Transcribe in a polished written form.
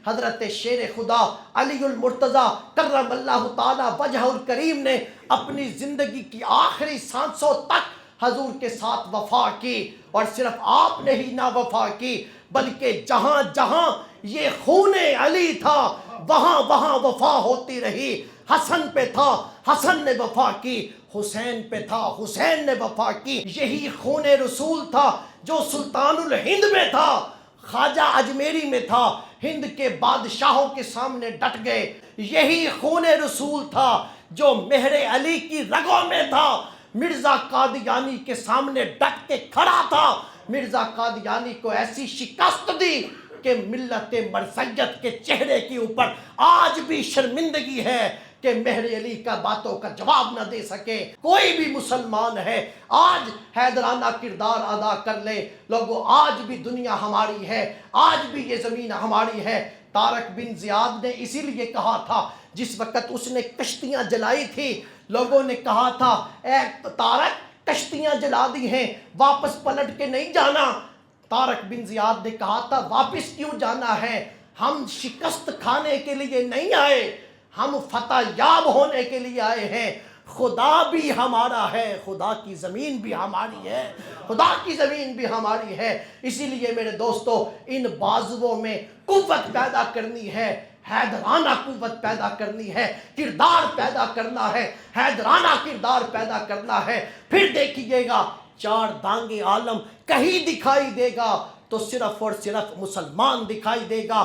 حضرت شیر خدا علی المرتضیٰ کرم اللہ تعالی وجہ الکریم نے اپنی زندگی کی آخری سانسوں تک حضور کے ساتھ وفا کی، اور صرف آپ نے ہی نہ وفا کی بلکہ جہاں جہاں یہ خون علی تھا وہاں وہاں وفا ہوتی رہی۔ حسن پہ تھا، حسن نے وفا کی، حسین پہ تھا، حسین نے وفا کی۔ یہی خون رسول تھا جو سلطان الہند میں تھا، خواجہ اجمیری میں تھا، ہند کے بادشاہوں کے سامنے ڈٹ گئے۔ یہی خون رسول تھا جو مہر علی کی رگوں میں تھا، مرزا قادیانی کے سامنے ڈٹ کے کھڑا تھا۔ مرزا قادیانی کو ایسی شکست دی کہ ملت مرثیت کے چہرے کے اوپر آج بھی شرمندگی ہے کہ مہر علی کا باتوں کا جواب نہ دے سکے۔ کوئی بھی مسلمان ہے آج حیدرانہ کردار ادا کر لے لوگوں، آج بھی دنیا ہماری ہے، آج بھی یہ زمین ہماری ہے۔ طارق بن زیاد نے اسی لیے کہا تھا جس وقت اس نے کشتیاں جلائی تھی، لوگوں نے کہا تھا اے طارق کشتیاں جلا دی ہیں، واپس پلٹ کے نہیں جانا۔ طارق بن زیاد نے کہا تھا واپس کیوں جانا ہے، ہم شکست کھانے کے لیے نہیں آئے، ہم فتح یاب ہونے کے لیے آئے ہیں۔ خدا بھی ہمارا ہے، خدا کی زمین بھی ہماری ہے، خدا کی زمین بھی ہماری ہے۔ اسی لیے میرے دوستو ان بازوؤں میں قوت پیدا کرنی ہے، حیدرانہ قوت پیدا کرنی ہے، کردار پیدا کرنا ہے، حیدرانہ کردار پیدا کرنا ہے۔ پھر دیکھیے گا چار دانگ عالم کہیں دکھائی دے گا تو صرف اور صرف مسلمان دکھائی دے گا۔